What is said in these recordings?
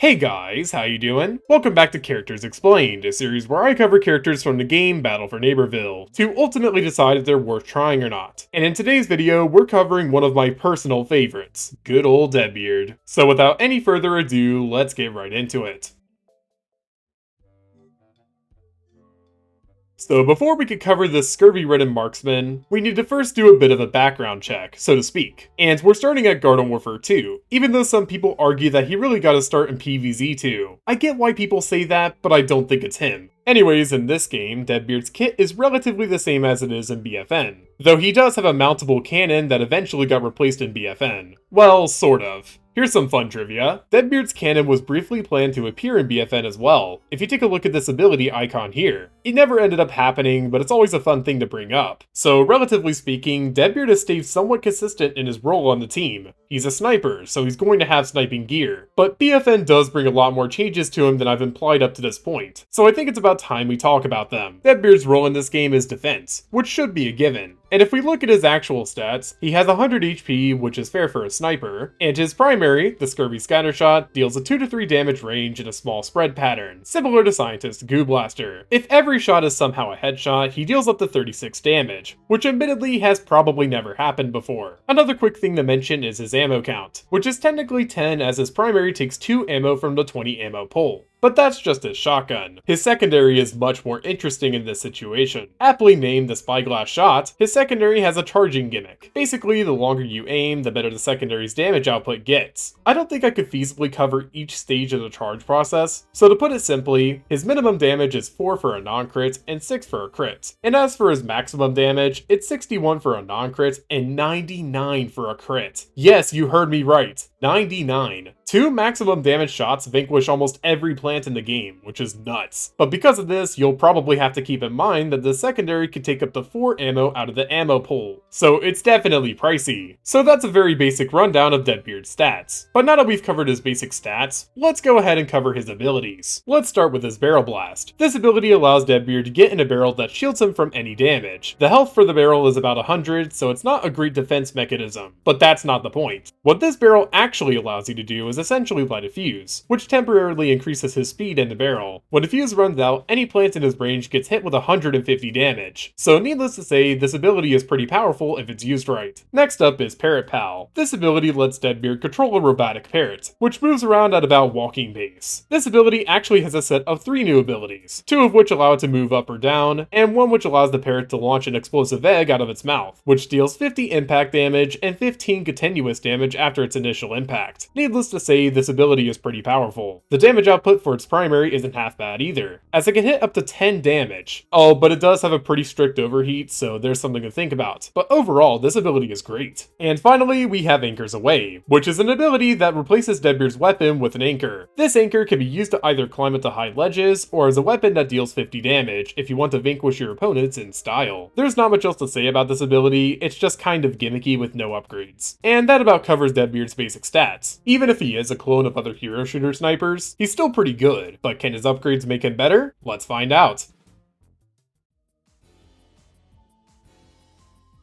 Hey guys, how you doing? Welcome back to Characters Explained, a series where I cover characters from the game Battle for Neighborville, to ultimately decide if they're worth trying or not. And in today's video, we're covering one of my personal favorites, good old Deadbeard. So without any further ado, let's get right into it. So before we could cover this scurvy-ridden marksman, we need to first do a bit of a background check, so to speak. And we're starting at Garden Warfare 2, even though some people argue that he really got to start in PVZ 2. I get why people say that, but I don't think it's him. Anyways, in this game, Deadbeard's kit is relatively the same as it is in BFN, though he does have a mountable cannon that eventually got replaced in BFN. Well, sort of. Here's some fun trivia. Deadbeard's cannon was briefly planned to appear in BFN as well, if you take a look at this ability icon here. It never ended up happening, but it's always a fun thing to bring up. So relatively speaking, Deadbeard has stayed somewhat consistent in his role on the team. He's a sniper, so he's going to have sniping gear, but BFN does bring a lot more changes to him than I've implied up to this point, so I think it's about time we talk about them. Deadbeard's role in this game is defense, which should be a given. And if we look at his actual stats, he has 100 HP, which is fair for a sniper, and his primary, the Scurvy Scattershot, deals a 2 to 3 damage range in a small spread pattern, similar to Scientist's Goo Blaster. If every shot is somehow a headshot, he deals up to 36 damage, which admittedly has probably never happened before. Another quick thing to mention is his ammo count, which is technically 10 as his primary takes 2 ammo from the 20 ammo pool. But that's just his shotgun. His secondary is much more interesting in this situation. Aptly named the Spyglass Shot, his secondary has a charging gimmick. Basically, the longer you aim, the better the secondary's damage output gets. I don't think I could feasibly cover each stage of the charge process, so to put it simply, his minimum damage is 4 for a non-crit and 6 for a crit. And as for his maximum damage, it's 61 for a non-crit and 99 for a crit. Yes, you heard me right, 99. 2 maximum damage shots vanquish almost every plant in the game, which is nuts. But because of this, you'll probably have to keep in mind that the secondary can take up to 4 ammo out of the ammo pool, so it's definitely pricey. So that's a very basic rundown of Deadbeard's stats. But now that we've covered his basic stats, let's go ahead and cover his abilities. Let's start with his Barrel Blast. This ability allows Deadbeard to get in a barrel that shields him from any damage. The health for the barrel is about 100, so it's not a great defense mechanism, but that's not the point. What this barrel actually allows you to do is essentially light a fuse, which temporarily increases his speed in the barrel. When the fuse runs out, any plant in his range gets hit with 150 damage. So needless to say, this ability is pretty powerful if it's used right. Next up is Parrot Pal. This ability lets Deadbeard control a robotic parrot, which moves around at about walking pace. This ability actually has a set of 3 new abilities, 2 of which allow it to move up or down, and 1 which allows the parrot to launch an explosive egg out of its mouth, which deals 50 impact damage and 15 continuous damage after its initial impact. Needless to say, this ability is pretty powerful. The damage output for its primary isn't half bad either, as it can hit up to 10 damage. Oh, but it does have a pretty strict overheat, so there's something to think about. But overall, this ability is great. And finally, we have Anchors Away, which is an ability that replaces Deadbeard's weapon with an anchor. This anchor can be used to either climb into high ledges, or as a weapon that deals 50 damage if you want to vanquish your opponents in style. There's not much else to say about this ability, it's just kind of gimmicky with no upgrades. And that about covers Deadbeard's basic stats. Even if he is a clone of other hero shooter snipers, he's still pretty good, but can his upgrades make him better? Let's find out.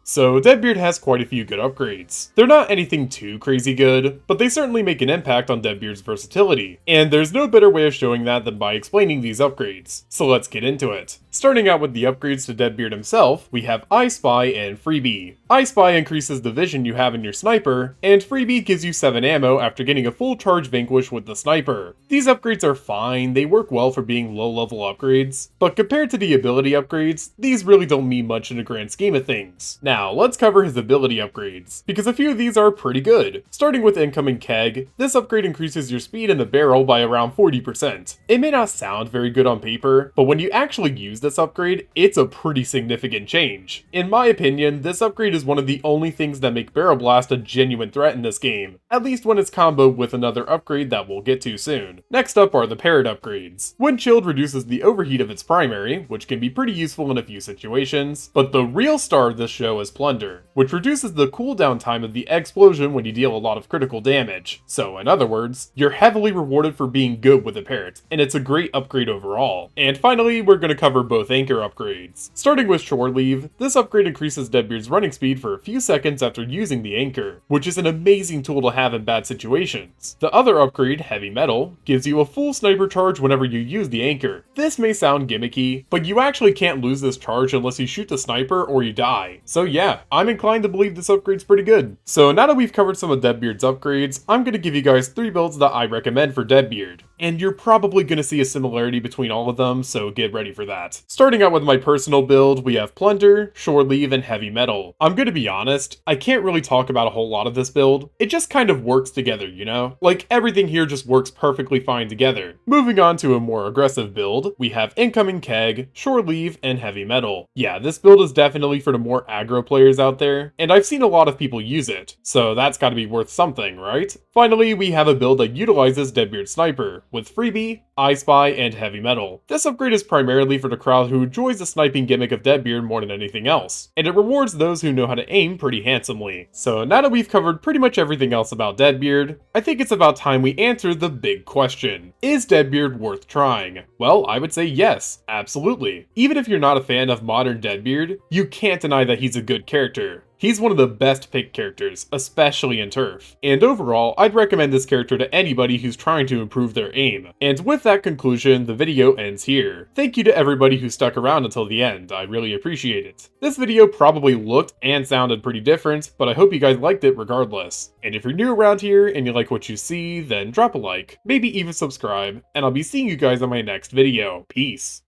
So Deadbeard has quite a few good upgrades. They're not anything too crazy good, but they certainly make an impact on Deadbeard's versatility, and there's no better way of showing that than by explaining these upgrades. So let's get into it. Starting out with the upgrades to Deadbeard himself, we have I Spy and Freebie. I Spy increases the vision you have in your sniper, and Freebie gives you 7 ammo after getting a full charge vanquish with the sniper. These upgrades are fine, they work well for being low level upgrades, but compared to the ability upgrades, these really don't mean much in the grand scheme of things. Now, let's cover his ability upgrades, because a few of these are pretty good. Starting with Incoming Keg, this upgrade increases your speed in the barrel by around 40%. It may not sound very good on paper, but when you actually use this upgrade, it's a pretty significant change. In my opinion, this upgrade is one of the only things that make Barrel Blast a genuine threat in this game, at least when it's comboed with another upgrade that we'll get to soon. Next up are the Parrot upgrades. Wind Chilled reduces the overheat of its primary, which can be pretty useful in a few situations, but the real star of this show is Plunder, which reduces the cooldown time of the explosion when you deal a lot of critical damage. So in other words, you're heavily rewarded for being good with a parrot, and it's a great upgrade overall. And finally, we're going to cover both anchor upgrades. Starting with Shore Leave, this upgrade increases Deadbeard's running speed for a few seconds after using the anchor, which is an amazing tool to have in bad situations. The other upgrade, Heavy Metal, gives you a full sniper charge whenever you use the anchor. This may sound gimmicky, but you actually can't lose this charge unless you shoot the sniper or you die. So yeah, I'm inclined to believe this upgrade's pretty good. So now that we've covered some of Deadbeard's upgrades, I'm going to give you guys 3 builds that I recommend for Deadbeard. And you're probably going to see a similarity between all of them, so get ready for that. Starting out with my personal build, we have Plunder, Shore Leave, and Heavy Metal. I'm going to be honest, I can't really talk about a whole lot of this build. It just kind of works together, you know? Like, everything here just works perfectly fine together. Moving on to a more aggressive build, we have Incoming Keg, Shore Leave, and Heavy Metal. Yeah, this build is definitely for the more aggro players out there, and I've seen a lot of people use it, so that's gotta be worth something, right? Finally, we have a build that utilizes Deadbeard Sniper, with Freebie, I Spy, and Heavy Metal. This upgrade is primarily for the crowd who enjoys the sniping gimmick of Deadbeard more than anything else, and it rewards those who know how to aim pretty handsomely. So now that we've covered pretty much everything else about Deadbeard, I think it's about time we answer the big question. Is Deadbeard worth trying? Well, I would say yes, absolutely. Even if you're not a fan of modern Deadbeard, you can't deny that he's a good character. He's one of the best picked characters, especially in Turf. And overall, I'd recommend this character to anybody who's trying to improve their aim. And with that conclusion, the video ends here. Thank you to everybody who stuck around until the end, I really appreciate it. This video probably looked and sounded pretty different, but I hope you guys liked it regardless. And if you're new around here and you like what you see, then drop a like, maybe even subscribe, and I'll be seeing you guys on my next video. Peace.